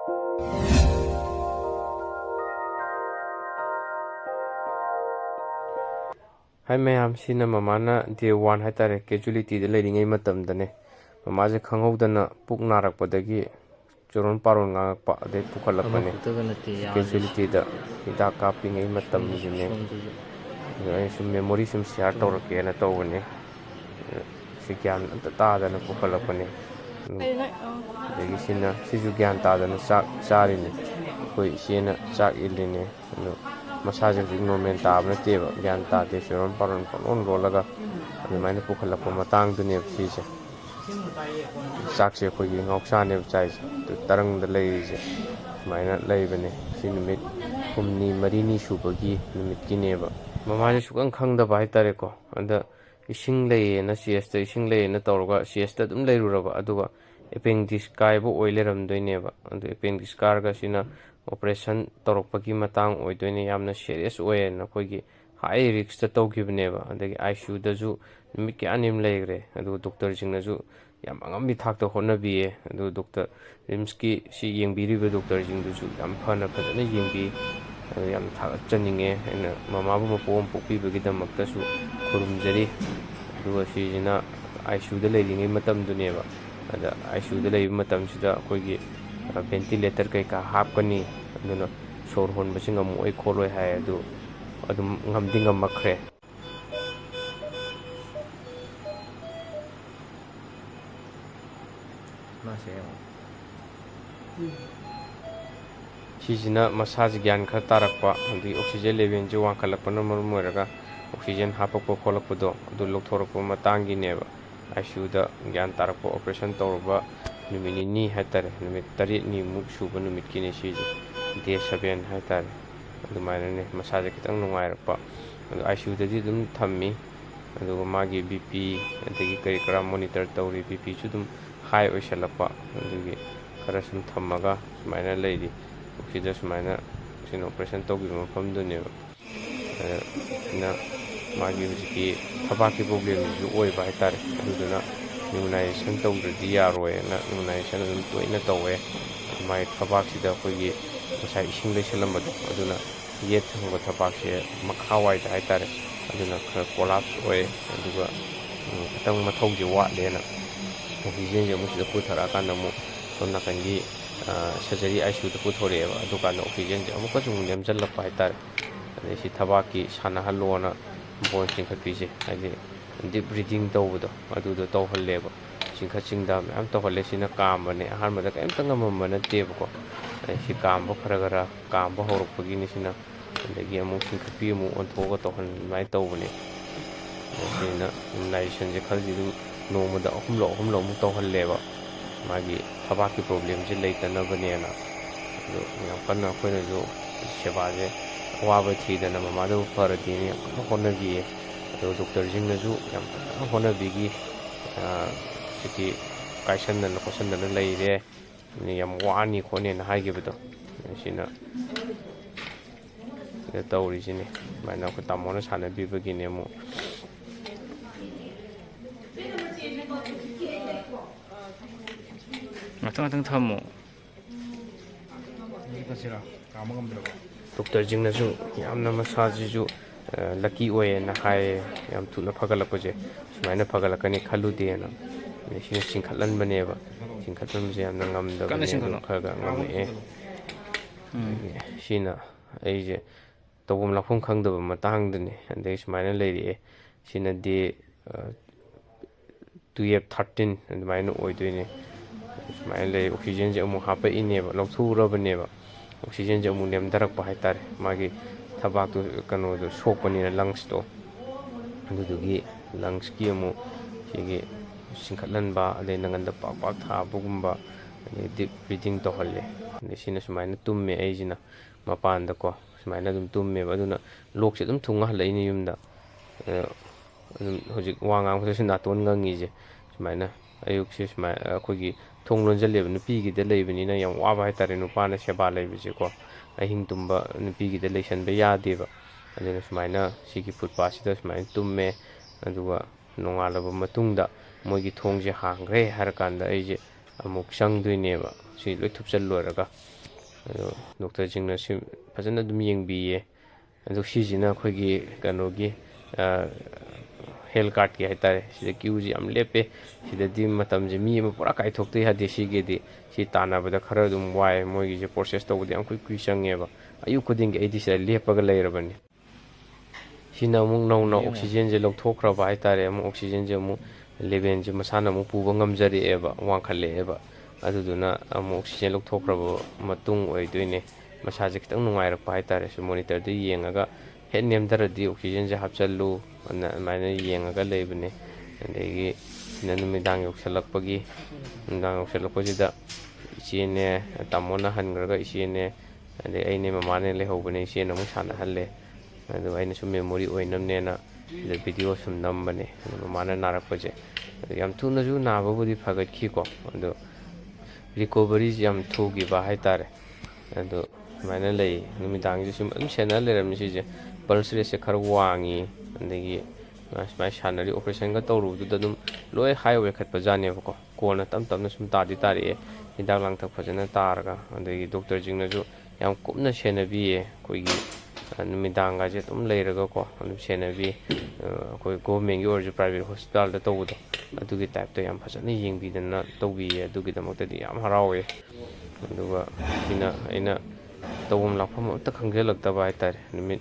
Hai mayam sina mamana day 1 haitare casualty da leiringai matamdane mamaje khanghaudana puk narakpadagi choron paron ngakpa adai pukhalakpane casualty da hidak kapingai matamjine ai sum memory sum share tawrake na tawbane si gyan tadana pukhalakpane adagi sina sisu gyan tadana chak charini koi sina chak iline masaje normal tabna teba gyan tade choron paron on rolaga adumai pukhalakpa matang dune sise sakse khoi ngoksa ne chai tarang da lei je maina lei bane sinumit humni marini subagi numit kineba mamaje sukang khangda bai tare ko anda ising lei na cs ta ising lei na tawga cs ta dum leiruraba aduga appendix kai bo oileram doineba adu appendix karga sina operation torokpagi matang oidoine yamna serious oye na khoigi high risk ta tawgibneba adagi icu da ju numit ki anim leigre adu doctor jingna ju yam angam thak to honabi adu doctor rims ki si yengbiriba doctor jing du ju yam phana phajana yengbi yam thak chaninge ena mama bu mapom pokpi bagi damakta su khurumjari adu si jina icu da leiringai matam duneba ada icu da leiba matam sida khoigi ventilator kai ka hapkani aduna sor hon basing am oi kholoi hai adu adum ngamding am makhre sijina massage gyan kha tarakpa adi oxygen level je wangkhalakpana moiraga oxygen hapakpa kholakpado adu lokthorokpa matangi neba icu da gyan tarakpa operation tawrba numini ni haitare numit tari ni muk suba numit kini sije day 7 haitare adumaina ne massage kitang nungairpa adu icu da di dum thammi adu magi bp adagi kai kara monitor tawri bp chu dum high oisalakpa adugi kara sum thammaga sumaina leidi oxygen sumaina sin operation tawgi mafam duneba na magi ki thabaki problem ju oiba haitare aduna immunization tawdridi yaroy na immunization dum toina tawe mai thabak sida khogi masai ising leisalamado aduna yet thongba thabak se makhawai da haitare aduna collapse oy aduga katang mathauji watlena oxygen je musida puthara kana mu sonna kangi surgery icu da puthoreba aduka na oxygen je amuka jung nemjalla pa haitare si thabaki sana halona bon singkhapise ade deep breathing tawdo adudo tawhalleba singkhachingda am tawhalle sina kambane ahanmada kaimta ngamamana tebko si kamba faragara kamba horokpagi ni sina adagi amu singkhapi mu onthoga tawhan mai tawbane sina immunization je khalji du nomada ahumlo mu tawhalleba magi thabaki problem je leitana banena adu yapanna khoina jo seba je waba thidana mamadu paradini honabi doctor jingna ju yam honabigi siki kaisanda na kosanda na leire ni yam wani khone na haigibdo sina ya tawri jini mana ko tamona sana bibagi ne mu matang thammo kasira kamagam dro doctor jingna ju yamna massage ju lucky oye na hai yam thuna phagalakje sumaina phagalakani khalude na sina singkhalan baneba singkhalam je yam ngam da khaga ngame sina aije tawum lakhum khangdaba matang dune ande sumaina leiri sina de 2F13 andumaina oidoine sumaina lei oxygen je amu hapa ineba lokthurabneba oxygen je amu nemdarak pa haitare magi thabak tu kano do sokpani na lungs to adugi lungs ki amu sigi singkhatlan ba ade nanganda pak tha bugumba deep breathing to halle ne sina sumaina tumme aijina mapan da ko sumaina dum tumme aduna lok se dum thunga halai ni yumda hojik wangang ko sina ton ngangi je sumaina ayuk se sumai khogi thonglon jaleb nupi gi de leibani na yam wa ba haitare nupa na seba leibi je ko ahing tumba nupi gi de leisan be yadeba adena sumaina sigi futpa sida sumaina tumme aduga nongalaba matungda mogi thongje hangre har kanda aije ꯑꯃꯨꯛ ꯆꯪꯗꯣꯏꯅꯦꯕ ꯁꯤ ꯂꯣꯏ ꯊꯨꯞꯆꯜ ꯂꯣꯏꯔꯒ ꯑꯗꯣ ꯗꯣꯛꯇꯔꯁꯤꯡꯅ ꯁꯤ ꯐꯖꯅ ꯑꯗꯨꯝ ꯌꯦꯡꯕꯤꯌꯦ ꯑꯗꯣ ꯁꯤꯁꯤꯅ ꯑꯩꯈꯣꯏꯒꯤ ꯀꯩꯅꯣꯒꯤ ꯍꯦꯜꯊ ꯀꯥꯔꯠꯀꯤ ꯍꯥꯏꯇꯥꯔꯦ ꯁꯤꯗ ꯀ꯭ꯌꯨꯁꯤ ꯌꯥꯝ ꯂꯦꯞꯄꯦ ꯁꯤꯗꯗꯤ ꯃꯇꯝꯁꯦ ꯃꯤ ꯑꯃ ꯄꯨꯔꯥ ꯀꯥꯏꯊꯣꯛꯇ ꯌꯥꯗꯦ ꯁꯤꯒꯤꯗꯤ ꯁꯤ ꯇꯥꯟꯅꯕꯗ ꯈꯔ ꯑꯗꯨꯝ ꯋꯥꯏ ꯃꯣꯏꯒꯤꯁꯦ ꯄ꯭ꯔꯣꯁꯦꯁ ꯇꯧꯕꯗ ꯌꯥꯝ ꯀꯨꯏ ꯆꯪꯉꯦꯕ ꯑꯌꯨꯛ ꯈꯨꯗꯤꯡꯒꯤ ꯑꯩꯗꯤ ꯁꯤꯗ ꯂꯦꯞꯄꯒ ꯂꯩꯔꯕꯅꯤ ꯁꯤꯅ ꯑꯃꯨꯛ ꯅꯧꯅ ꯑꯣꯛꯁꯤꯖꯦꯟꯁꯦ ꯂꯧꯊꯣꯛꯈ꯭ꯔꯕ ꯍꯥꯏꯇꯥꯔꯦ ꯑꯃꯨꯛ ꯑꯣꯛꯁꯤꯖꯦꯟꯁꯦ ꯑꯃꯨꯛ ꯂꯦꯚꯦꯜꯁꯦ ꯃꯁꯥꯅ ꯑꯃꯨꯛ ꯄꯨꯕ ꯉꯝꯖꯔꯛꯑꯦꯕ ꯋꯥꯡꯈꯠꯂꯛꯑꯦꯕ ꯑꯗꯨꯗꯨꯅ ꯑꯃꯨꯛ ꯑꯣꯛꯁꯤꯖꯦꯟ ꯂꯧꯊꯣꯛꯈ꯭ꯔꯕ ꯃꯇꯨꯡ ꯑꯣꯏꯗꯣꯏꯅꯦ ꯃꯁꯥꯁꯦ ꯈꯤꯇꯪ ꯅꯨꯡꯉꯥꯏꯔꯛꯄ ꯍꯥꯏꯇꯥꯔꯦ ꯁꯤ ꯃꯣꯅꯤꯇꯔꯗ ꯌꯦꯡꯉꯒ ꯍꯦꯛ ꯅꯦꯝꯊꯔꯗꯤ ꯑꯣꯛꯁꯤꯖꯦꯟꯁꯦ ꯍꯥꯞꯆꯜꯂꯨ ꯑꯗꯨꯃꯥꯏꯅ ꯌꯦꯡꯉꯒ ꯂꯩꯕꯅꯦ ꯑꯗꯒꯤ ꯁꯤꯅ ꯅꯨꯃꯤꯗꯥꯡ ꯌꯧꯁꯜꯂꯛꯄꯁꯤꯗ ꯏꯆꯦꯅꯦ ꯇꯥꯃꯣꯅ ꯍꯟꯈ꯭ꯔꯒ ꯏꯆꯦꯅꯦ ꯑꯗꯩ ꯑꯩꯅꯦ ꯃꯃꯥꯅꯦ ꯂꯩꯍꯧꯕꯅꯦ ꯏꯆꯦꯅ ꯑꯃꯨꯛ ꯁꯥꯟꯅꯍꯜꯂꯦ ꯑꯗꯨ ꯑꯩꯅ ꯁꯨꯝ ꯃꯦꯃꯣꯔꯤ ꯑꯣꯏꯅꯕꯅꯦꯅ ꯁꯤꯗ ꯚꯤꯗꯤꯑꯣ ꯁꯨꯝ ꯅꯝꯕꯅꯦ ꯑꯗꯨ ꯃꯃꯥꯅ ꯅꯥꯔꯛꯄꯁꯦ ꯑꯗꯨ ꯌꯥꯝ ꯊꯨꯅꯁꯨ ꯅꯥꯕꯕꯨꯗꯤ ꯐꯒꯠꯈꯤꯀꯣ ꯑꯗꯣ ꯔꯤꯀꯣꯕꯔꯤꯁꯤ ꯌꯥꯝ ꯊꯨꯈꯤꯕ ꯍꯥꯏꯇꯥꯔꯦ ꯑꯗꯣ ꯁꯨꯃꯥꯏꯅ ꯂꯩ ꯅꯨꯃꯤꯗꯥꯡꯁꯦ ꯁꯨꯝ ꯑꯗꯨꯝ ꯁꯦꯟꯅ ꯂꯩꯔꯝꯃꯤ ꯁꯤꯁꯦ ꯄꯜꯁ ꯔꯦꯠꯁꯦ ꯈꯔ ꯋꯥꯡꯉꯤ ꯑꯗꯒꯤ ꯁꯨꯃꯥꯏꯅ ꯁꯥꯟꯅꯔꯤ ꯑꯣꯄꯔꯦꯁꯟꯒ ꯇꯧꯔꯨꯕꯗꯨꯗ ꯑꯗꯨꯝ ꯂꯣꯏ ꯍꯥꯏ ꯑꯣꯏꯈꯠꯄ ꯖꯥꯠꯅꯦꯕꯀꯣ ꯀꯣꯟꯅ ꯇꯞ ꯇꯞꯅ ꯁꯨꯝ ꯇꯥꯔꯛꯑꯦ ꯍꯤꯗꯥꯛ ꯂꯥꯡꯊꯛ ꯐꯖꯅ ꯇꯥꯔꯒ ꯑꯗꯒꯤ ꯗꯣꯛꯇꯔꯁꯤꯡꯅꯁꯨ ꯌꯥꯝ ꯀꯨꯞꯅ ꯁꯦꯟꯅꯕꯤꯌꯦ ꯑꯩꯈꯣꯏꯒꯤ ꯅꯨꯃꯤꯗꯥꯡꯒꯁꯦ ꯑꯗꯨꯝ ꯂꯩꯔꯒꯀꯣ ꯑꯗꯨꯝ ꯁꯦꯟꯅꯕꯤ ꯑꯩꯈꯣꯏ ꯒꯣꯚꯔꯟꯃꯦꯟꯒꯤ ꯑꯣꯏꯔꯁꯨ ꯄ꯭ꯔꯥꯏꯚꯦꯠ ꯍꯣꯁꯄꯤꯇꯥꯜꯗ ꯇꯧꯕꯗꯣ ꯑꯗꯨꯒꯤ ꯇꯥꯏꯞꯇ ꯌꯥꯝ ꯐꯖꯅ ꯌꯦꯡꯕꯤꯗꯅ ꯇꯧꯕꯤꯌꯦ ꯑꯗꯨꯒꯤꯗꯃꯛꯇꯗꯤ ꯌꯥꯝ ꯍꯔꯥꯎꯋꯦ ꯑꯗꯨꯒ ꯁꯤꯅ ꯑꯩꯅ ꯇꯧꯐꯝ ꯂꯥꯛꯐꯝ ꯑꯝꯇ ꯈꯪꯖꯤꯜꯂꯛꯇꯕ ꯍꯥꯏꯇꯥꯔꯦ ꯅꯨꯃꯤꯠ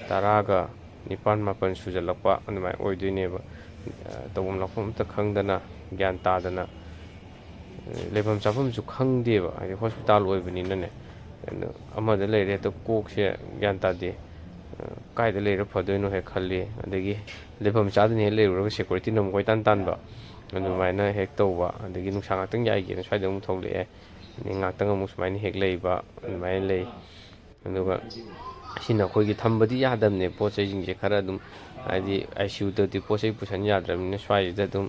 19-20 ꯁꯨꯖꯜꯂꯛꯄ ꯑꯗꯨꯃꯥꯏꯅ ꯑꯣꯏꯗꯣꯏꯅꯦꯕ ꯇꯧꯐꯝ ꯂꯥꯛꯐꯝ ꯑꯝꯇ ꯈꯪꯗꯅ ꯒ꯭ꯌꯥꯟ ꯇꯥꯗꯅ ꯂꯩꯐꯝ ꯆꯥꯐꯝꯁꯨ ꯈꯪꯗꯦꯕ ꯍꯥꯏꯗꯤ ꯍꯣꯁꯄꯤꯇꯥꯜ ꯑꯣꯏꯕꯅꯤꯅꯅꯦ ꯑꯃꯗ ꯂꯩꯔꯦ ꯍꯦꯛꯇ ꯀꯣꯛꯁꯦ ꯒ꯭ꯌꯥꯟ ꯇꯥꯗꯦ ꯀꯥꯏꯗ ꯂꯩꯔ ꯐꯗꯣꯏꯅꯣ ꯍꯦꯛ ꯈꯜꯂꯤ ꯑꯗꯒꯤ ꯂꯩꯐꯝ ꯆꯥꯗꯅ ꯍꯦꯛ ꯂꯩꯔꯨꯔꯒ ꯁꯦꯀꯨꯔꯤꯇꯤꯅ ꯑꯃꯨꯛ ꯀꯣꯏꯇꯥꯟ ꯇꯥꯟꯕ ꯑꯗꯨꯃꯥꯏꯅ ꯍꯦꯛ ꯇꯧꯕ ꯑꯗꯒꯤ ꯅꯨꯡꯁꯥ ꯉꯥꯛꯇꯪ ꯌꯥꯏꯒꯦꯅ ꯁ꯭ꯋꯥꯏꯗ ꯑꯃꯨꯛ ꯊꯣꯛꯂꯛꯑꯦ ꯑꯗꯩ ꯉꯥꯛꯇꯪ ꯑꯃꯨꯛ ꯁꯨꯃꯥꯏꯅ ꯍꯦꯛ ꯂꯩꯕ ꯑꯗꯨꯃꯥꯏꯅ ꯂꯩ ꯑꯗꯨꯒ ꯁꯤꯅ ꯑꯩꯈꯣꯏꯒꯤ ꯊꯝꯕꯗꯤ ꯌꯥꯗꯕꯅꯦ ꯄꯣꯠ ꯆꯩꯁꯤꯡꯁꯦ ꯈꯔ ꯑꯗꯨꯝ ꯍꯥꯏꯗꯤ ꯑꯥꯏ ꯁꯤ ꯌꯨꯗꯗꯤ ꯄꯣꯠ ꯆꯩ ꯄꯨꯁꯟ ꯌꯥꯗ꯭ꯔꯕꯅꯤꯅ ꯁ꯭ꯋꯥꯏꯁꯤꯗ ꯑꯗꯨꯝ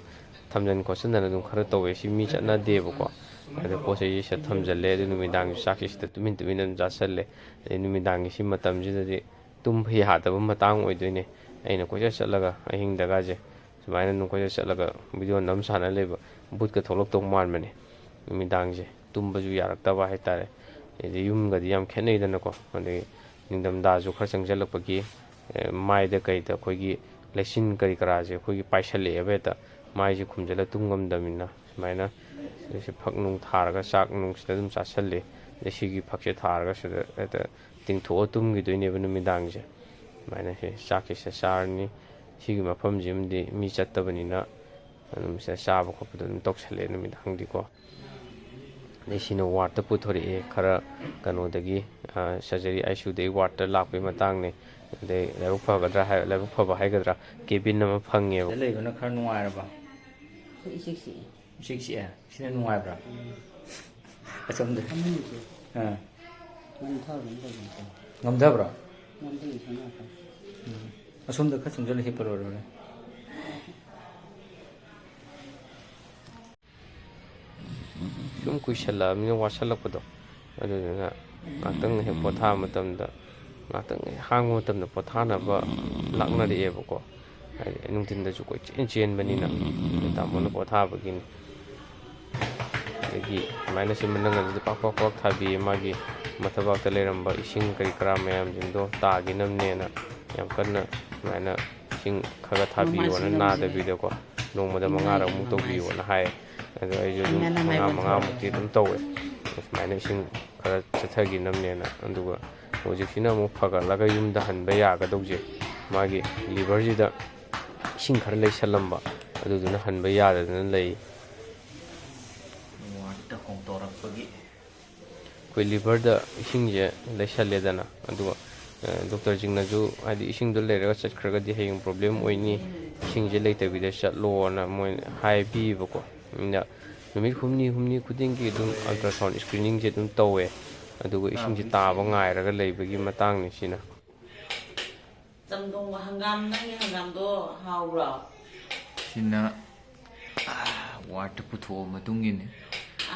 ꯊꯝꯖꯤꯟ ꯈꯣꯠꯆꯤꯟꯗꯅ ꯑꯗꯨꯝ ꯈꯔ ꯇꯧꯋꯦ ꯁꯤ ꯃꯤ ꯆꯠꯅꯗꯦꯕꯀꯣ ꯑꯗ ꯄꯣꯠ ꯆꯩꯁꯤ ꯁꯤꯗ ꯊꯝꯖꯤꯜꯂꯦ ꯑꯗꯨ ꯅꯨꯃꯤꯗꯥꯡꯒꯤ ꯆꯥꯛꯁꯤ ꯁꯤꯗ ꯇꯨꯃꯤꯟ ꯇꯨꯃꯤꯟꯅ ꯑꯗꯨꯝ ꯆꯥꯁꯜꯂꯦ ꯑꯗꯩ ꯅꯨꯃꯤꯗꯥꯡꯒꯤ ꯁꯤ ꯃꯇꯝꯁꯤꯗꯗꯤ ꯇꯨꯝꯕ ꯌꯥꯗꯕ ꯃꯇꯥꯡ ꯑꯣꯏꯗꯣꯏꯅꯦ ꯑꯩꯅ ꯀꯣꯏꯆꯠ ꯆꯠꯂꯒ ꯑꯍꯤꯡꯗꯒꯥꯁꯦ ꯁꯨꯃꯥꯏꯅ ꯑꯗꯨꯝ ꯀꯣꯏꯆꯠ ꯆꯠꯂꯒ ꯚꯤꯗꯤꯑꯣ ꯅꯝ ꯁꯥꯟꯅ ꯂꯩꯕ ꯕꯨꯠꯀ ꯊꯣꯛꯂꯛꯇꯧ ꯃꯥꯟꯕꯅꯦ ꯅꯨꯃꯤꯗꯥꯡꯁꯦ ꯇꯨꯝꯕꯁꯨ ꯌꯥꯔꯛꯇꯕ ꯍꯥꯏꯇꯥꯔꯦ ꯑꯗꯩ ꯌꯨꯝꯒꯗꯤ ꯌꯥꯝ ꯈꯦꯠꯅꯩꯗꯅꯀꯣ ꯑꯗꯩ ꯅꯤꯡꯊꯝꯊꯥꯁꯨ ꯈꯔ ꯆꯪꯁꯤꯜꯂꯛꯄꯒꯤ ꯃꯥꯏꯗ ꯀꯩꯗ ꯑꯩꯈꯣꯏꯒꯤ ꯂꯩꯆꯤꯟ ꯀꯔꯤ ꯀꯔꯥꯁꯦ ꯑꯩꯈꯣꯏꯒꯤ ꯄꯥꯏꯁꯜꯂꯛꯑꯦꯕ ꯍꯦꯛꯇ ꯃꯥꯏꯁꯦ ꯈꯨꯝꯖꯤꯜꯂ ꯇꯨꯝ ꯉꯝꯗꯕꯅꯤꯅ ꯁꯨꯃꯥꯏꯅ ꯁꯤꯗ ꯐꯛ ꯅꯨꯡ ꯊꯥꯔꯒ ꯆꯥꯛ ꯅꯨꯡ ꯁꯤꯗ ꯑꯗꯨꯝ ꯆꯥꯁꯜꯂꯤ ꯑꯗꯩ ꯁꯤꯒꯤ ꯐꯛꯁꯦ ꯊꯥꯔꯒ ꯁꯤꯗ ꯍꯦꯛꯇ ꯇꯤꯡꯊꯣꯛꯑ ꯇꯨꯝꯈꯤꯗꯣꯏꯅꯦꯕ ꯅꯨꯃꯤꯗꯥꯡꯁꯦ ꯁꯨꯃꯥꯏꯅ ꯆꯥꯛꯁꯦ ꯁꯤꯗ ꯆꯥꯔꯅꯤ ꯁꯤꯒꯤ ꯃꯐꯝꯁꯤꯃꯗꯤ ꯃꯤ ꯆꯠꯇꯕꯅꯤꯅ ꯑꯗꯨꯝ ꯁꯤꯗ ꯆꯥꯕ ꯈꯣꯠꯄꯗꯣ ꯑꯗꯨꯝ ꯇꯧꯁꯜꯂꯦ ꯅꯨꯃꯤꯗꯥꯡꯗꯤꯀꯣ ꯑꯗꯩ ꯁꯤꯅ ꯋꯥꯔꯗꯠꯇ ꯄꯨꯊꯣꯔꯛꯑꯦ ꯈꯔ ꯀꯩꯅꯣꯗꯒꯤ ꯁꯔꯖꯔꯤ ꯑꯥꯏ ꯁꯤ ꯌꯨꯗꯒꯤ ꯋꯥꯔꯗꯠꯇ ꯂꯥꯛꯄꯒꯤ ꯃꯇꯥꯡꯅꯦ ꯑꯗꯩ ꯂꯥꯏꯕꯛ ꯐꯕ ꯍꯥꯏꯒꯗ꯭ꯔꯥ ꯀꯦꯕꯤꯟ ꯑꯃ ꯐꯪꯉꯦꯕ ꯁꯤꯗ ꯂꯩꯕꯅ ꯈꯔ ꯅꯨꯡꯉꯥꯏꯔꯕ ꯏꯆꯤꯛ ꯆꯤꯛꯏ ꯏꯆꯤꯛ ꯆꯤꯛꯑꯦ ꯁꯤꯅ ꯅꯨꯡꯉꯥꯏꯕ꯭ꯔꯥ ꯑꯁꯣꯝꯗ ꯑꯥ ꯉꯝꯊꯕ꯭ꯔꯥ ꯑꯁꯣꯝꯗ ꯈꯔ ꯆꯪꯁꯤꯜꯂ ꯍꯤꯞꯄ ꯂꯣꯏꯔꯦ ꯁꯨꯝ ꯀꯨꯏꯁꯜꯂꯛꯑꯕꯅꯤꯅ ꯋꯥꯁꯜꯂꯛꯄꯗꯣ ꯑꯗꯨꯗꯨꯅ ꯉꯥꯛꯇꯪ ꯍꯦꯛ ꯄꯣꯊꯥꯕ ꯃꯇꯝꯗ ꯉꯥꯛꯇꯪ ꯍꯦꯛ ꯍꯥꯡꯕ ꯃꯇꯝꯗ ꯄꯣꯊꯥꯅꯕ ꯂꯥꯛꯅꯔꯛꯑꯦꯕꯀꯣ ꯍꯥꯏꯗꯤ ꯅꯨꯡꯊꯤꯟꯗꯁꯨ ꯀꯣꯏꯆꯦꯟ ꯆꯦꯟꯕꯅꯤꯅ ꯇꯥꯃꯣꯅ ꯄꯣꯊꯥꯕꯒꯤꯅꯤ ꯑꯗꯒꯤ ꯁꯨꯃꯥꯏꯅ ꯁꯤ ꯃꯅꯪꯒꯟꯁꯤꯗ ꯄꯥꯛ ꯄꯥꯛ ꯄꯥꯛ ꯊꯥꯕꯤꯌꯦ ꯃꯥꯒꯤ ꯃꯊꯕꯥꯛꯇ ꯂꯩꯔꯝꯕ ꯏꯁꯤꯡ ꯀꯔꯤ ꯀꯔꯥ ꯃꯌꯥꯝꯁꯤꯡꯗꯣ ꯇꯥꯈꯤꯅꯕꯅꯦꯅ ꯌꯥꯝ ꯀꯟꯅ ꯁꯨꯃꯥꯏꯅ ꯏꯁꯤꯡ ꯈꯔ ꯊꯥꯕꯤꯌꯣꯅ ꯅꯥꯗꯕꯤꯗꯀꯣ ꯅꯣꯡꯃꯗ 5-6ꯔꯛꯃꯨꯛ ꯇꯧꯕꯤꯌꯣꯅ ꯍꯥꯏꯌꯦ ꯑꯗꯣ ꯑꯩꯁꯨ ꯑꯗꯨꯝ 5-5ꯃꯨꯛꯇꯤ ꯑꯗꯨꯝ ꯇꯧꯋꯦ ꯁꯨꯃꯥꯏꯅ ꯏꯁꯤꯡ ꯈꯔ ꯆꯠꯊꯈꯤꯅꯕꯅꯦꯅ ꯑꯗꯨꯒ ꯍꯧꯖꯤꯛꯁꯤꯅ ꯑꯃꯨꯛ ꯐꯒꯠꯂꯒ ꯌꯨꯝꯗ ꯍꯟꯕ ꯌꯥꯒꯗꯧꯁꯦ ꯃꯥꯒꯤ ꯂꯤꯚꯔꯁꯤꯗ ꯏꯁꯤꯡꯈꯔ ꯂꯩꯁꯜꯂꯝꯕ ꯑꯗꯨꯗꯨꯅ ꯍꯟꯕ ꯌꯥꯗꯗꯅ ꯂꯩ ꯋꯥꯔꯗꯇ ꯍꯣꯡꯇꯣꯔꯛꯄꯒꯤ ꯑꯩꯈꯣꯏ ꯂꯤꯚꯔꯗ ꯏꯁꯤꯡꯁꯦ ꯂꯩꯁꯜꯂꯦꯗꯅ ꯑꯗꯨꯒ ꯗꯣꯛꯇꯔꯁꯤꯡꯅꯁꯨ ꯍꯥꯏꯗꯤ ꯏꯁꯤꯡꯗꯣ ꯂꯩꯔꯒ ꯆꯠꯈ꯭ꯔꯒꯗꯤ ꯍꯌꯦꯡ ꯄ꯭ꯔꯣꯕ꯭ꯂꯦꯝ ꯑꯣꯏꯅꯤ ꯏꯁꯤꯡꯁꯦ ꯂꯩꯇꯕꯤꯗ ꯆꯠꯂꯣꯅ ꯃꯣꯏꯅ ꯍꯥꯏꯕꯤꯌꯦꯕꯀꯣ ꯅꯨꯃꯤꯠ ꯍꯨꯝꯅꯤ ꯈꯨꯗꯤꯡꯒꯤ ꯑꯗꯨꯝ ꯑꯜꯇ꯭ꯔꯥ ꯁꯥꯎꯟ ꯏꯁꯀ꯭ꯔꯤꯅꯤꯡꯁꯦ ꯑꯗꯨꯝ ꯇꯧꯋꯦ ꯑꯗꯨꯒ ꯏꯁꯤꯡꯁꯦ ꯇꯥꯕ ꯉꯥꯏꯔꯒ ꯂꯩꯕꯒꯤ ꯃꯇꯥꯡꯅꯤ ꯁꯤꯅ ꯆꯝꯊꯣꯡ ꯍꯪꯒꯥꯝ ꯅꯪꯒꯤ ꯍꯪꯒꯥꯝꯗꯣ ꯍꯥꯎꯕ꯭ꯔꯣ ꯁꯤꯅ ꯋꯥꯔꯗꯇ ꯄꯨꯊꯣꯛꯑ ꯃꯇꯨꯡꯒꯤꯅꯤ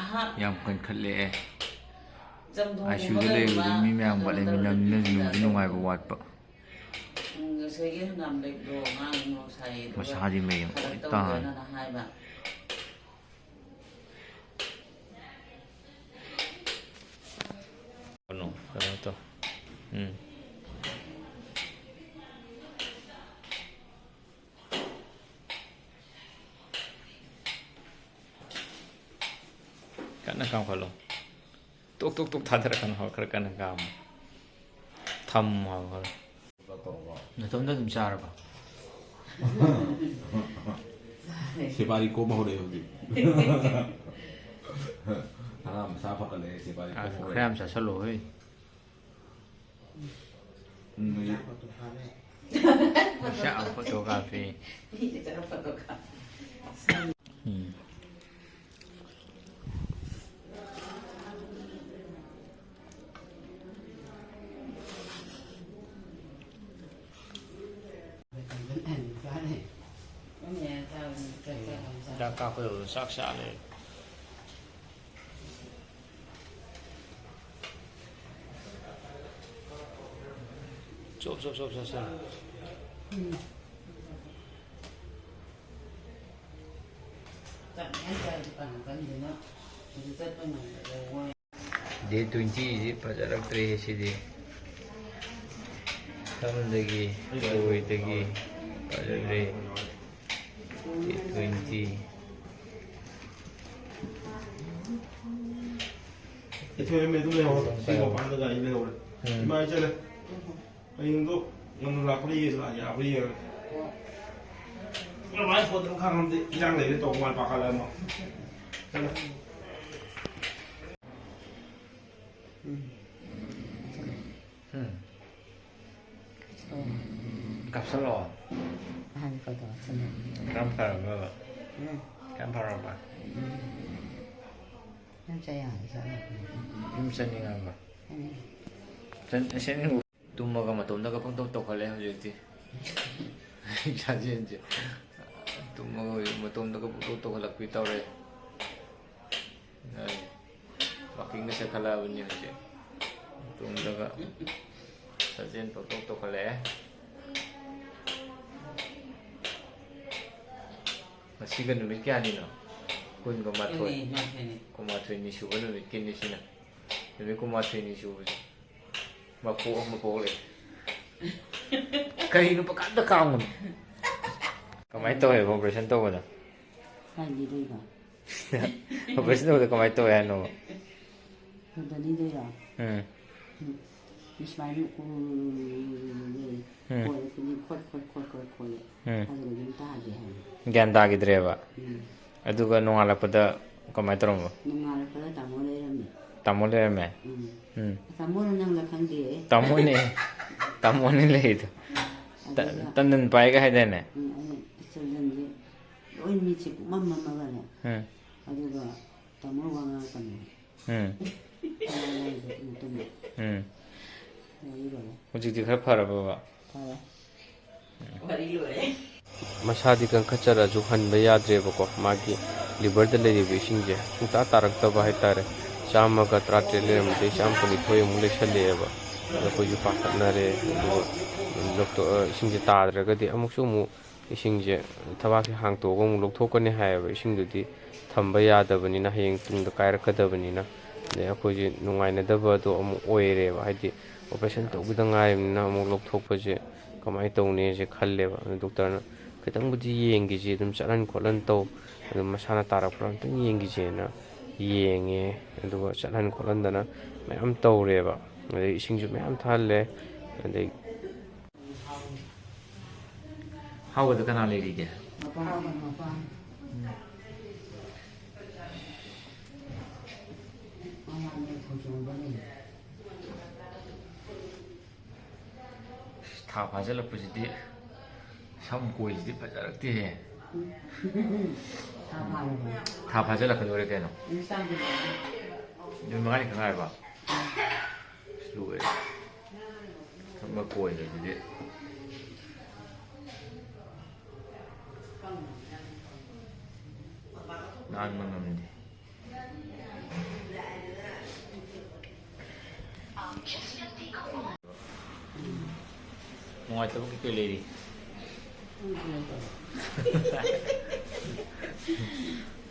ꯑꯍꯥ ꯌꯥꯝ ꯀꯟꯈꯠꯂꯛꯑꯦ ꯑꯥꯏ ꯁꯤ ꯆꯝꯊꯣꯡꯒꯨꯝꯕ ꯌꯨꯗ ꯀꯩꯒꯨꯝꯕ ꯂꯩꯕꯗꯤ ꯃꯤ ꯃꯌꯥꯝꯒ ꯀꯩꯅꯣ ꯂꯩꯃꯤꯟꯅꯕꯅꯤꯅ ꯅꯨꯡꯗꯤ ꯇꯧꯔꯗꯤ ꯅꯨꯡꯉꯥꯏꯕ ꯋꯥꯠꯄ ꯉꯁꯥꯏꯒꯤ ꯍꯪꯒꯥꯝ ꯂꯩꯕꯗꯣ ꯉꯥꯡ ꯃꯣꯔꯣꯛ ꯁꯥꯏ ꯑꯗꯨꯒ ꯃꯁꯥꯗꯤ ꯃꯌꯦꯡ ꯈꯔ ꯂꯣꯏ ꯇꯥꯔꯦ ꯇꯧꯒꯦꯅ ꯍꯥꯏꯕ kena to. Kana kam khalo. Tuk thadar kan ho khar kana kam. Tham ho khalo. Na tom da dum char ba. 세발이 꼬마오래 여기. 하나 사파갈래 세발이 Ah, 꼬마오래. kram sa salo hei. Sa ang photography. Ini cara fotokan. Da ka ko sak sa le. Chop. Day 20 pajaraktre sidi. Tamdagi, Koidagi, pajakre. Day 20. FM에도 내가 이거 만드가 이래서 그래. 이마 있잖아. 이거 오늘 라프리에서 아니야. 라프리에. 나 많이 보던 강한데 이장 내리 또 정말 바깔라 뭐. 잖아. Cặp số lò. Hai cái đó xem nào. Cam phở mà. Cam phở mà. Em chơi à? Sao? Em xin đi làm mà. Xin ngủ. Tummaga matumdaga pang tokale hojiti. Jaji enje. Tummaga matumdaga pang tokalakpi tawre. Ai. Waking sa kalaban niya hoje. Tumdaga. Sajen pang tokale. Masigan numit kya ni no. Kun kumathoy. Kumathoy ni shuba numit kin ni sina. Numit kumathoy ni shuba. Mapo le. Kayo pa kada kaon. Kamay to eh, operation to ba? Hai đi đây rồi. Operation to kamay to eh ano. Rồi đi đây rồi. Ismail ko ko ni khot. Ano yung tabi han. Ganda gidreba. Aduga nongalakpada kamay to mo. Nungal pala tamo le rami. Tamole me. Tamo nang lakang di. Tamone le ito. Tandan pai ka haiden eh. Salan di. Oy mi chi mamma magala. Aduga tamo wanga kami. Hujik khar phara ba. ꯃꯁꯥꯗꯤ ꯀꯟꯈꯠꯆꯔꯁꯨ ꯍꯟꯕ ꯌꯥꯗ꯭ꯔꯦꯕꯀꯣ ꯃꯥꯒꯤ ꯂꯤꯚꯔꯗ ꯂꯩꯔꯤꯕ ꯏꯁꯤꯡꯁꯦ ꯁꯨꯡꯇꯥ ꯇꯥꯔꯛꯇꯕ ꯍꯥꯏꯇꯥꯔꯦ 113 ꯂꯩꯔꯝꯕꯗꯩ 123 ꯑꯃꯨꯛ ꯂꯩꯁꯜꯂꯛꯑꯦꯕ ꯑꯗꯣ ꯑꯩꯈꯣꯏꯁꯨ ꯄꯥꯈꯠꯅꯔꯦ ꯑꯗꯨꯒ ꯏꯁꯤꯡꯁꯦ ꯇꯥꯗ꯭ꯔꯒꯗꯤ ꯑꯃꯨꯛ 이싱제 타바키 항도고 록토거니 하여버 이싱도디 ꯊꯝꯕ ꯌꯥꯗꯕꯅꯤ나 ꯍꯌꯦꯡ ꯇꯨꯡꯗ ꯀꯥꯏꯔꯛꯀꯗꯕꯅꯤ나 네 ꯑꯩꯈꯣꯏꯁꯦ ꯅꯨꯡꯉꯥꯏꯅꯗꯕꯗꯣ ꯑꯃꯨꯛ ꯑꯣꯏꯔꯦꯕ ꯍꯥꯏꯗꯤ ꯑꯣꯄꯔꯦꯁꯟ ꯇꯧꯕꯗ ꯉꯥꯏꯔꯕꯅꯤ나 ꯑꯃꯨꯛ ꯂꯧꯊꯣꯛꯄꯁꯦ ꯀꯃꯥꯏꯅ ꯇꯧꯅꯤꯁꯦ ꯈꯜꯂꯦꯕ ꯑꯗꯨ ꯗꯣꯛꯇꯔꯅ ꯈꯤꯇꯪꯕꯨꯗꯤ ꯌꯦꯡꯒꯤꯁꯤ ꯑꯗꯨꯝ ꯆꯠꯍꯟ ꯈꯣꯠꯍꯟ ꯇꯧ ꯑꯗꯨꯝ ꯃꯁꯥꯅ ꯇꯥꯔꯛꯄ꯭ꯔꯥ ꯑꯝꯇꯪ ꯌꯦꯡꯒꯤꯁꯦꯅ ꯌꯦꯡꯉꯦ ꯑꯗꯨꯒ ꯆꯠꯍꯟ ꯈꯣꯠꯍꯟꯗꯅ ꯃꯌꯥꯝ ꯇꯧꯔꯦꯕ ꯑꯗꯩ 이싱ꯁꯨ ꯃꯌꯥꯝ ꯊꯥꯍꯜꯂꯦ ꯑꯗꯩ 하우드 канал 얘기게. 다 바질러프지디 삼고이지디 바자락디 다 바질러프 노래 되노 유명하니 그거 알바 슬로에 정말 고이지디 난 먹는데 뭔가 또 그렇게 끌리리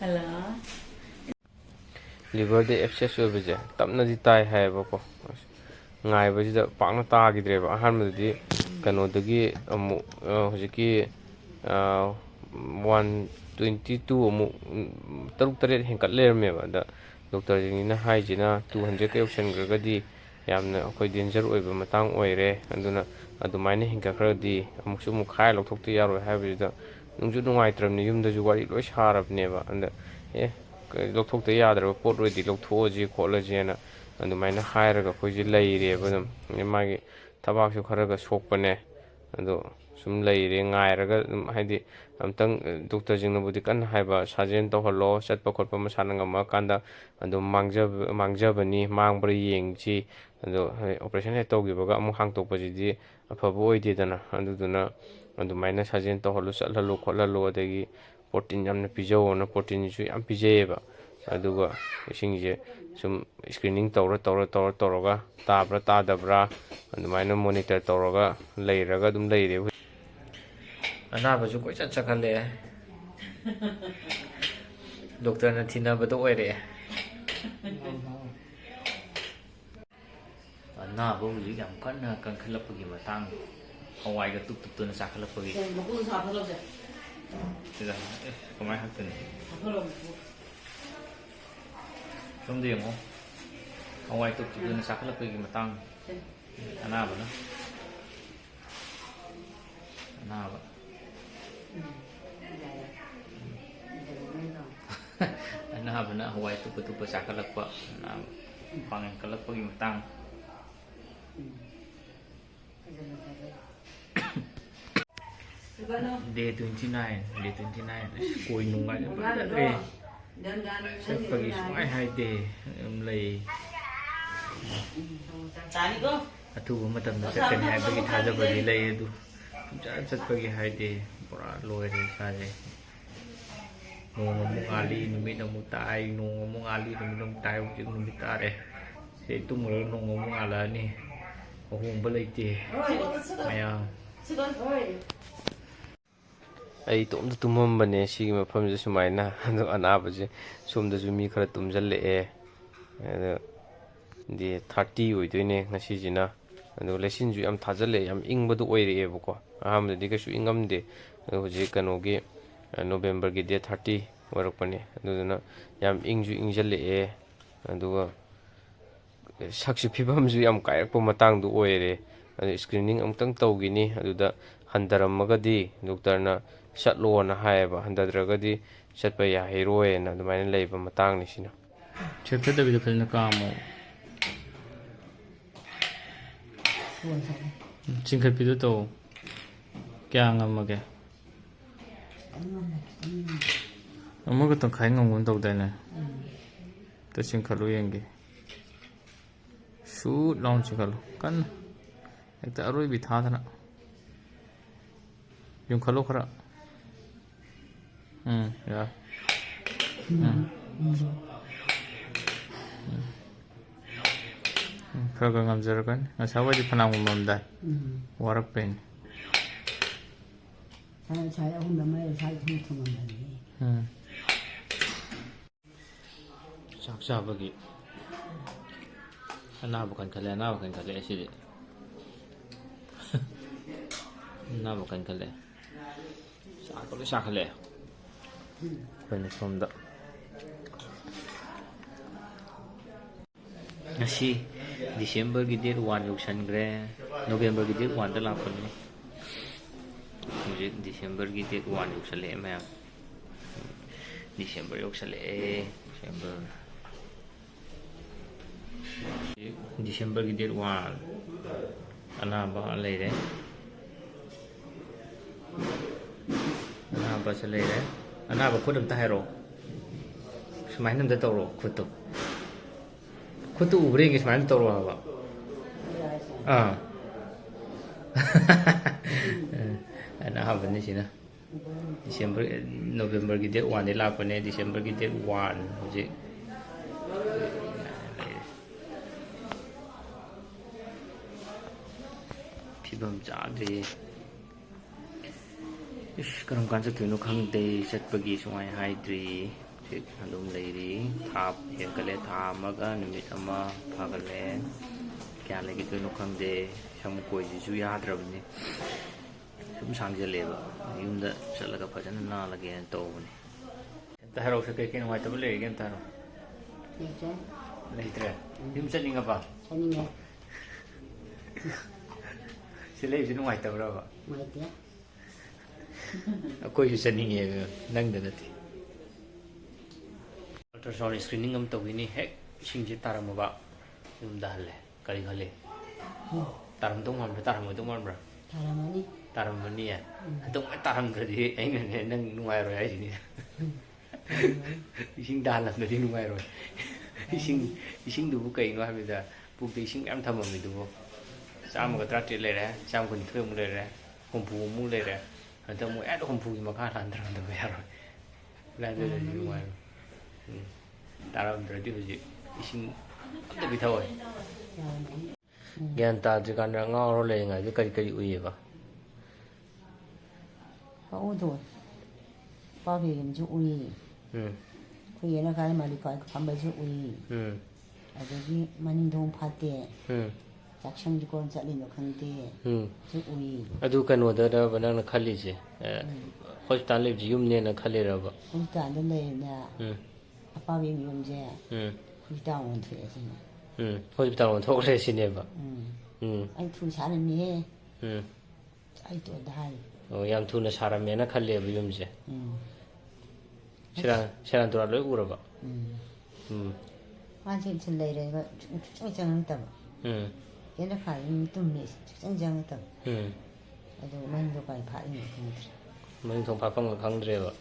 Hello. 리버드 앱세스 오브제 땀나디 따이 하여버고 ꯉꯥꯏꯕꯁꯤꯗ ꯄꯥꯛꯅ ꯇꯥꯈꯤꯗ꯭ꯔꯦꯕ ꯑꯍꯥꯟꯕꯗꯗꯤ ꯀꯩꯅꯣꯗꯒꯤ ꯑꯃꯨꯛ ꯍꯧꯖꯤꯛꯀꯤ 122 ꯑꯃꯨꯛ 6-7 ꯍꯦꯟꯀꯠ ꯂꯩꯔꯝꯃꯦꯕ ꯑꯗ ꯗꯣꯛꯇꯔꯁꯤꯡꯁꯤꯅ ꯍꯥꯏꯁꯤꯅ 200ꯀ ꯌꯧꯁꯟꯈ꯭ꯔꯒꯗꯤ ꯌꯥꯝꯅ ꯑꯩꯈꯣꯏ ꯗꯦꯟꯖꯔ ꯑꯣꯏꯕ ꯃꯇꯥꯡ ꯑꯣꯏꯔꯦ ꯑꯗꯨꯅ ꯑꯗꯨꯃꯥꯏꯅ ꯍꯦꯟꯒꯠꯈ꯭ꯔꯗꯤ ꯑꯃꯨꯛꯁꯨ ꯈꯥꯏꯔ ꯂꯧꯊꯣꯛꯇ ꯌꯥꯔꯣꯏ ꯍꯥꯏꯕꯁꯤꯗ ꯅꯨꯡꯁꯨ ꯅꯨꯡꯉꯥꯏꯇ꯭ꯔꯕꯅꯤ ꯌꯨꯝꯗꯁꯨ ꯋꯥꯔꯤ ꯂꯣꯏ ꯁꯥꯔꯕꯅꯦꯕ ꯑꯗ ꯂꯧꯊꯣꯛꯇ ꯌꯥꯗ꯭ꯔꯕ ꯄꯣꯠ ꯑꯣꯏꯗꯤ ꯂꯧꯊꯣꯛꯑꯁꯤ ꯈꯣꯠꯂꯁꯦꯅ ꯑꯗꯨꯃꯥꯏꯅ ꯍꯥꯏꯔꯒ ꯑꯩꯈꯣꯏꯁꯦ ꯂꯩꯔꯦꯕ ꯑꯗꯨꯝ ꯃꯥꯒꯤ ꯊꯕꯥꯛꯁꯨ ꯈꯔꯒ ꯁꯣꯛꯄꯅꯦ ꯑꯗꯣ ꯁꯨꯝ ꯂꯩꯔꯦ ꯉꯥꯏꯔꯒ ꯑꯗꯨꯝ ꯍꯥꯏꯗꯤ ꯑꯝꯇꯪ ꯗꯣꯛꯇꯔꯁꯤꯡꯅꯕꯨꯗꯤ ꯀꯟꯅ ꯍꯥꯏꯕ ꯁꯥꯖꯦꯟ ꯇꯧꯍꯜꯂꯣ ꯆꯠꯄ ꯈꯣꯠꯄ ꯃꯁꯥꯅ ꯉꯝꯃꯀꯥꯟꯗ ꯑꯗꯨꯝ ꯃꯥꯡꯖꯕꯅꯤ ꯃꯥꯡꯕ꯭ꯔꯥ ꯌꯦꯡꯁꯤ ꯑꯗꯣ ꯑꯣꯄꯔꯦꯁꯟ ꯍꯦꯛ ꯇꯧꯈꯤꯕꯒ ꯑꯃꯨꯛ ꯍꯥꯡꯇꯣꯛꯄꯁꯤꯗꯤ ꯑꯐꯕ ꯑꯣꯏꯗꯦꯗꯅ ꯑꯗꯨꯗꯨꯅ ꯑꯗꯨꯃꯥꯏꯅ ꯁꯥꯖꯦꯟ ꯇꯧꯍꯜꯂꯨ ꯆꯠꯍꯜꯂꯨ ꯈꯣꯠꯍꯜꯂꯨ ꯑꯗꯒꯤ ꯄ꯭ꯔꯣꯇꯤꯟ ꯌꯥꯝꯅ ꯄꯤꯖꯧꯑꯅ ꯄ꯭ꯔꯣꯇꯤꯟꯁꯨ ꯌꯥꯝ ꯄꯤꯖꯩꯌꯦꯕ ꯑꯗꯨꯒ ꯏꯁꯤꯡꯁꯦ ꯁꯨꯝ ꯁ꯭ꯀ꯭ꯔꯤꯅꯤꯡ ꯇꯧꯔꯒ ꯇꯥꯕ꯭ꯔꯥ ꯇꯥꯗꯕ꯭ꯔꯥ ꯑꯗꯨꯃꯥꯏꯅ ꯃꯣꯅꯤꯇꯔ ꯇꯧꯔꯒ ꯂꯩꯔꯒ ꯑꯗꯨꯝ ꯂꯩꯔꯦ ꯑꯅꯥꯕꯁꯨ ꯀꯣꯏꯆꯠ ꯆꯠꯈꯠꯂꯛꯑꯦ ꯗꯣꯛꯇꯔꯅ ꯊꯤꯅꯕꯗꯣ ꯑꯣꯏꯔꯛꯑꯦ ꯑꯅꯥꯕ ꯍꯧꯖꯤꯛ ꯌꯥꯝ ꯀꯟꯅ ꯀꯟꯈꯠꯂꯛꯄꯒꯤ ꯃꯇꯥꯡ ꯍꯋꯥꯏꯒ ꯇꯨꯞꯇꯨꯅ ꯆꯥꯈꯠꯂꯛꯄꯒꯤ ꯁꯤꯗ ꯀꯃꯥꯏꯅ ꯍꯛꯇꯅꯤ ꯁꯣꯝꯗ ꯌꯦꯡꯉꯣ ꯍꯋꯥꯏ ꯇꯨꯞꯇꯨꯅ ꯆꯥꯈꯠꯂꯛꯄꯒꯤ ꯃꯇꯥꯡ ꯑꯅꯥꯕ ꯑꯅꯥꯕꯅ ꯍꯋꯥꯏ ꯇꯨꯞꯄ ꯆꯥꯈꯠꯂꯛꯄ ꯄꯥꯡꯒꯟ ꯀꯠꯂꯛꯄꯒꯤ ꯃꯇꯥꯡ ꯗꯦ 29 ꯀꯣꯏ ꯅꯨꯡꯉꯥꯏ ꯐꯖꯗ꯭ꯔꯦ ꯆꯠꯄꯒꯤ ꯁꯨꯡꯍꯥꯏ ꯍꯥꯏꯗꯦ ꯑꯗꯨꯝ ꯂꯩ ꯑꯊꯨꯕ ꯃꯇꯝꯗ ꯆꯠꯀꯅꯤ ꯍꯥꯏꯕꯒꯤ ꯊꯥꯖꯕꯗꯤ ꯂꯩ ꯑꯗꯨ ꯆꯠꯄꯒꯤ ꯍꯥꯏꯗꯦ ꯄꯨꯔꯥ ꯂꯣꯏꯔꯦ ꯏꯁꯥꯁꯦ ꯅꯣꯡ ꯑꯃꯨꯛ ꯉꯥꯜꯂꯤ ꯅꯨꯃꯤꯠ ꯑꯃꯨꯛ ꯇꯥꯏ ꯅꯣꯡ ꯑꯃꯨꯛ ꯉꯥꯜꯂꯤ ꯅꯨꯃꯤꯠ ꯑꯃꯨꯛ ꯇꯥꯏ ꯍꯧꯖꯤꯛ ꯅꯨꯃꯤꯠ ꯇꯥꯔꯦ ꯁꯤ ꯇꯨꯝꯃꯨꯔꯒ ꯅꯣꯡ ꯑꯃꯨꯛ ꯉꯥꯜꯂꯛꯑꯅꯤ ꯑꯍꯣꯡꯕ ꯂꯩꯇꯦ ꯃꯌꯥꯝ ꯑꯩ ꯏꯇꯣꯝꯇ ꯇꯨꯝꯃꯝꯕꯅꯦ ꯁꯤꯒꯤ ꯃꯐꯝꯁꯦ ꯁꯨꯃꯥꯏꯅ ꯑꯗꯣ ꯑꯅꯥꯕꯁꯦ ꯁꯣꯝꯗꯁꯨ ꯃꯤ ꯈꯔ ꯇꯨꯝꯁꯤꯜꯂꯛꯑꯦ ꯑꯗꯣ ꯗꯦ 30 ꯑꯣꯏꯗꯣꯏꯅꯦ ꯉꯁꯤꯁꯤꯅ ꯑꯗꯣ ꯂꯩꯆꯤꯟꯁꯨ ꯌꯥꯝ ꯊꯥꯖꯤꯜꯂꯛꯑꯦ ꯌꯥꯝ ꯏꯪꯕꯗꯣ ꯑꯣꯏꯔꯛꯑꯦꯕꯀꯣ ꯑꯍꯥꯟꯕꯗꯗꯤ ꯀꯩꯁꯨ ꯏꯪꯉꯝꯗꯦ ꯑꯗꯣ ꯍꯧꯖꯤꯛ ꯀꯩꯅꯣꯒꯤ ꯅꯣꯕꯦꯝꯕꯔꯒꯤ ꯗꯦꯠ 30 ꯑꯣꯏꯔꯛꯄꯅꯦ ꯑꯗꯨꯗꯨꯅ ꯌꯥꯝ ꯏꯪꯁꯨ ꯏꯪꯁꯤꯜꯂꯛꯑꯦ ꯑꯗꯨꯒ ꯁꯛꯁꯤ ꯐꯤꯕꯝꯁꯨ ꯌꯥꯝ ꯀꯥꯏꯔꯛꯄ ꯃꯇꯥꯡꯗꯨ ꯑꯣꯏꯔꯦ ꯑꯗꯨ ꯁ꯭ꯀ꯭ꯔꯤꯅꯤꯡ ꯑꯃꯨꯛꯇꯪ ꯇꯧꯈꯤꯅꯤ ꯑꯗꯨꯗ ꯍꯟꯊꯔꯝꯃꯒꯗꯤ ꯗꯣꯛꯇꯔꯅ ꯆꯠꯂꯣꯅ ꯍꯥꯏꯌꯦꯕ ꯍꯟꯊꯗ꯭ꯔꯒꯗꯤ ꯆꯠꯄ ꯌꯥꯍꯩꯔꯣꯏꯅ ꯑꯗꯨꯃꯥꯏꯅ ꯂꯩꯕ ꯃꯇꯥꯡꯅꯤ ꯁꯤꯅ ꯆꯦꯞꯊꯗꯕꯤꯗ ꯐꯖꯅ ꯀꯥꯝꯃꯣ ꯆꯤꯡꯈꯠꯄꯤꯗꯣ ꯇꯧ ꯀꯌꯥ ꯉꯝꯃꯒꯦ ꯑꯃꯒ ꯇꯪꯈꯥꯏ ꯉꯝꯒꯨꯝ ꯇꯧꯗꯥꯏꯅꯦ ꯑꯝꯇ ꯆꯤꯡꯈꯠꯂꯨ ꯌꯦꯡꯒꯦ ꯁꯨꯠ ꯂꯥꯎꯅ ꯆꯤꯡꯈꯠꯂꯨ ꯀꯟꯅ ꯍꯦꯛꯇ ꯑꯔꯣꯏꯕꯤ ꯊꯥꯗꯅ ꯌꯨꯡꯈꯠꯂꯨ ꯈꯔ ꯌꯥꯔꯦ ꯈꯔ ꯈꯔ ꯉꯝꯖꯔꯛꯀꯅꯤ ꯉꯁꯥꯏꯋꯥꯏꯗꯤ ꯐꯅꯌꯥꯝ ꯉꯝꯃꯝꯗꯥꯏ ꯋꯥꯔꯛꯄꯩꯅꯤ ꯆꯥꯛ ꯆꯥꯕꯒꯤ ꯑꯅꯥꯕ ꯀꯟꯈꯠꯂꯦ ꯑꯁꯤꯗꯤ ꯑꯅꯥꯕ ꯀꯟꯈꯠꯂꯦ ꯆꯥꯛꯀ ꯂꯣꯏ ꯆꯥꯈꯠꯂꯛꯑꯦ ꯑꯩꯈꯣꯏꯅ ꯁꯣꯝꯗ ꯉꯁꯤ ꯗꯤꯁꯦꯝꯕꯔꯒꯤ ꯗꯦꯠ 1 ꯌꯧꯁꯟꯈ꯭ರೆ ꯅꯣꯕꯦꯝꯕꯔꯒꯤ ꯗꯦꯠ 1ꯗ ꯂꯥꯛꯄꯅꯤ ꯍꯧꯖꯤꯛ ꯗꯤꯁꯦꯝꯕꯔꯒꯤ ꯗꯦꯠ 1 ꯌꯧꯁꯜꯂꯛꯑꯦ ꯃꯌꯥꯝ ꯗꯤꯁꯦꯝꯕꯔ ꯌꯧꯁꯜꯂꯛꯑꯦ ꯗꯤꯁꯦꯝꯕꯔꯒꯤ ꯗꯦꯠ 1 ꯑꯅꯥꯕ ꯂꯩꯔꯦ ꯑꯅꯥꯕꯁꯨ ꯂꯩꯔꯦ ꯑꯅꯥꯕ ꯈꯨꯠ ꯑꯝꯇ ꯍꯥꯏꯔꯛꯑꯣ ꯁꯨꯃꯥꯏꯅ ꯑꯝꯇ ꯇꯧꯔꯣ ꯈꯨꯠꯇꯨ ꯎꯕ꯭ꯔ ꯌꯦꯡꯒꯦ ꯁꯨꯃꯥꯏꯅ ꯇꯧꯔꯣ ꯍꯥꯏꯕ ꯑꯅꯥꯕꯅꯤ ꯁꯤꯅ ꯅꯣꯕꯦꯝꯕꯔꯒꯤ ꯗꯦꯠ 1ꯗꯩ ꯂꯥꯛꯄꯅꯦ ꯗꯤꯁꯦꯝꯕꯔꯒꯤ ꯗꯦꯠ 1 ꯍꯧꯖꯤꯛ ꯐꯤꯕꯝ ꯆꯥꯗ꯭ꯔꯤ ꯀꯔꯝ ꯀꯥꯟ ꯆꯠꯇꯣꯏꯅꯣ ꯈꯪꯗꯦ ꯆꯠꯄꯒꯤ ꯁꯨꯡꯍꯥꯏ ꯍꯥꯏꯗ꯭ꯔꯤ ꯑꯗꯨꯝ ꯂꯩꯔꯤ ꯊꯥ ꯍꯦꯟꯒꯠꯂꯦ ꯊꯥ ꯑꯃꯒ ꯅꯨꯃꯤꯠ ꯑꯃ ꯐꯒꯠꯂꯦ kya legidoino khangde sam koijisu yadrabni sum sangjaleba yumda chalaga phajana nalage tawbani taharo se ke ken waitabul le gen taro leitre yum chaninga ba chaninga silei jinu waitabra ba maite akoi ju chaninge nang da nati ultrasound screening am tawini hek singji tarama ba yum dalle kari khale taram tong mam taram tong mam bra taramani taramani ya tong taram gradi aina ne nang nuai ro ai sini ising dalam nadi nuai ro ising du kai no ha da pu de ising am tham mi du sam ga tra ti le ra sam kun thum le ra hom pu mu le ra han tong mo at hom pu ma kha than tram da ya ro la de nuai taram gradi ji ising am de bi thawai Gian ta chỉ cần ngao rồi lên ngay cái cây uy vậy. có ô tô bao bì làm chú uy khi nó cái mà đi coi phẩm bài chú uy ở đây mà ninh thông phát tiền chắc chắn chú con sẽ lên được khăn tiền chú uy À du cái nuôi đó vẫn đang khali chứ. Hospital live zoom nên là khali rồi vậy. hospital đó này nè bao bì dùng gì hospital hoàn thiện gì hospital vẫn thuốc rồi xin em vậy. anh thu trả lên nhé anh tuổi đại Yang tu na saram mena khali abi yum je. Siran tu loi ura ba. hoàn thiện trên đây đấy chắc chắn tầm cái nó phải tụm này chắc chắn tầm ở đâu mình đâu phải phải như thế Mình thong pa phang khang dre ba.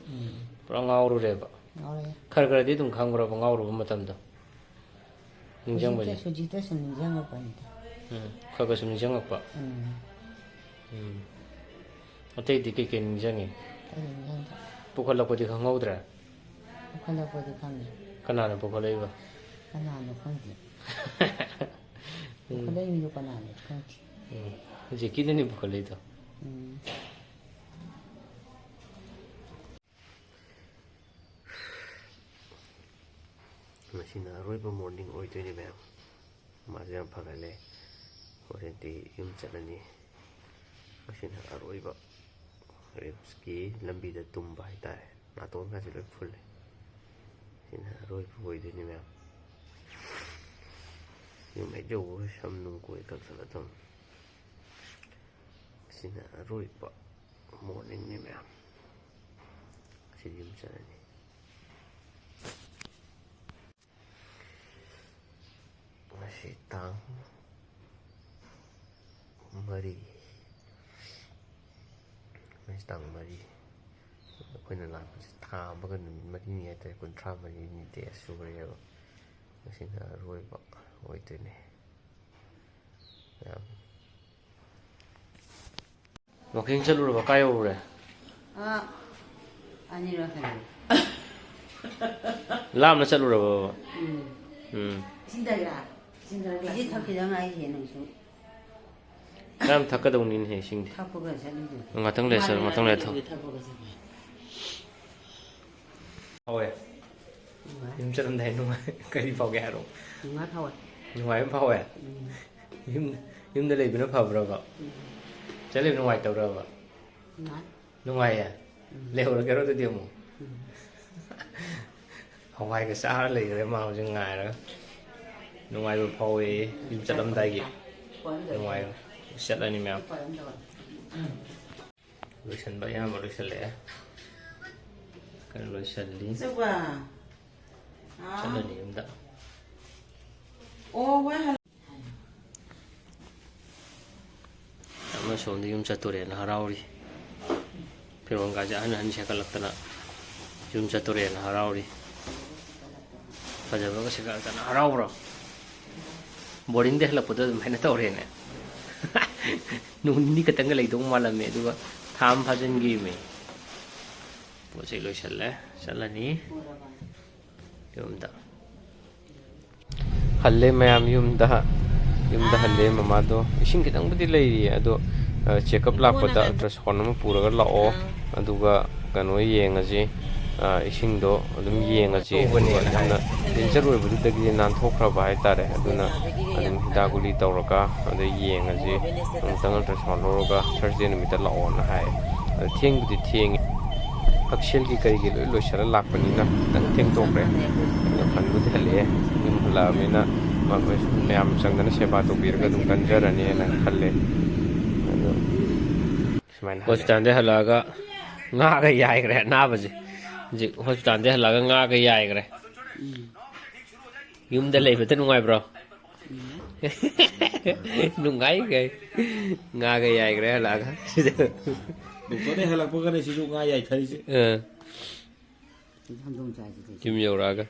Pra ngau ru re ba. ngáo đấy Khar khar di tum khang ru ba ngau ru ma tam da. Ning jang ba je. số chỉ tới số mình giang ở bên Khar ka sum jang ba. Atei di ke ken jang e. cái mình giang thôi Pukal la ko di khang ngau dra. không đâu có đi khăm Kana na pukal ai ba. cái nào nó không gì cái đấy mình có nào nó không gì Je ki ni pukal ai to. Masina roiba morning oi to ni ma'am. Majam phagale. Horenti yum chalani. Masina roiba. Ripski lambi da tumba hai tai. Na ton ka chilo full. Sina roiba oi to ni ma'am. Yum ai jo sam nung ko ek sala tom. Sina roiba morning ni ma'am. Sina yum chalani. Masih tang mari masih tang mariคนนั้นล่ะถามว่ากันมาที่นี่แต่คนทำมาที่นี่แต่สู้ไปแล้วmasih nak roi pak oi tu ni ya makin celur ba kayo re 아니라 하네 lam na celur ba 진짜라 이제 탁기장 아이 되는 수 lam thakadong nin he sing 탁보가 살리죠 ngatang le sir ngatang le tho 탁보가 살리 Thôi Yum chân thấy đúng không? Cái đi phao gà rồi ngắt thôi ngoài phao à Yum đây nó phao rồi vợ Trái lên ngoài tàu rồi vợ ngắt ngoài à leo nó cái đó tôi tiêu một ngoài cái xã lì cái màu trên ngày đó ngoài vừa phao ấy Yum chân đâm tay kìa ngoài set lên đi mèo Lối chân bẫy mà lối chân lẻ Cái lối chân lý Chân là niệm đạo Mà xuống thì dùng chặt tuổi là harau đi Phía bằng cả dạ hắn sẽ có lực tận Dùng chặt tuổi là harau đi Bây giờ vẫn có sẽ có tận harau rồi Boring deh lah putus main tau re ne Nung ni katang lai dong malam me du tham phajan gi me Bo sei loi sala ni yum da halle mayam yum da halle mama do ising kitang budi lai ri ado check up la pata ultrasound ma pura ga la o aduga kano yenga ji ꯏꯁꯤꯡꯗꯣ ꯑꯗꯨꯝ ꯌꯦꯡꯉꯁꯤ ꯌꯥꯝꯅ danger ꯑꯣꯏꯕꯗꯨꯗꯒꯤ ꯅꯥꯟꯊꯣꯛꯈ꯭ꯔꯕ ꯍꯥꯏꯇꯥꯔꯦ ꯑꯗꯨꯅ ꯑꯗꯨꯝ ꯍꯤꯗꯥꯛ ꯒꯨꯂꯤ ꯇꯧꯔꯒ ꯑꯗ ꯌꯦꯡꯉꯁꯤ ꯑꯃꯨꯛꯇꯪ ꯑꯜꯇ꯭ꯔꯥꯁꯥꯎꯟ ꯂꯧꯔꯒ ꯊꯔꯁꯗꯦ ꯅꯨꯃꯤꯠꯇ ꯂꯥꯛꯑꯣꯅ ꯍꯥꯏ ꯑꯗ ꯊꯦꯡꯕꯨꯗꯤ ꯊꯦꯡꯉꯤ ꯍꯛꯁꯦꯜꯒꯤ ꯀꯔꯤꯒꯤ ꯂꯣꯏ ꯂꯣꯏꯁꯤꯜꯂ ꯂꯥꯛꯄꯅꯤꯅ ꯈꯤꯇꯪ ꯊꯦꯡꯗꯣꯛꯈ꯭ꯔꯦ ꯑꯗꯣ ꯍꯟꯕꯨꯗꯤ ꯍꯜꯂꯛꯑꯦ ꯌꯨꯝ ꯍꯜꯂꯛꯑꯕꯅꯤꯅ ꯃꯌꯥꯝ ꯆꯪꯗꯅ ꯁꯦꯕꯥ ꯇꯧꯕꯤꯔꯒ ꯑꯗꯨꯝ ꯀꯟꯖꯔꯅꯤꯅ ꯈꯜꯂꯦ ꯑꯗꯣ ꯁꯨꯃꯥꯏꯅ ꯍꯣꯁꯄꯤꯇꯥꯜꯗꯩ ꯍꯜꯂꯛꯑꯒ ꯉꯥꯒ ꯌꯥꯏꯈ꯭ꯔꯦ ꯑꯅꯥꯕꯁꯦ ꯍꯧꯖꯤꯛ ꯍꯣꯁꯄꯤꯇꯥꯜꯗꯩ ꯍꯜꯂꯛꯑꯒ ꯉꯥꯒ ꯌꯥꯏꯈ꯭ꯔꯦ ꯌꯨꯝꯗ ꯂꯩꯕꯗ ꯅꯨꯡꯉꯥꯏꯕ꯭ꯔꯣ ꯅꯨꯡꯉꯥꯏꯈꯩ ꯉꯥꯒ ꯌꯥꯏꯈ꯭ꯔꯦ ꯍꯜꯂꯛꯑꯒ ꯁꯤꯗ ꯗꯣꯛꯇꯔꯗꯩ ꯍꯜꯂꯛꯄꯒꯅꯦ ꯁꯤꯁꯨ ꯉꯥ ꯌꯥꯏꯊꯔꯤꯁꯦ ꯌꯨꯝ ꯌꯧꯔꯛꯑꯒ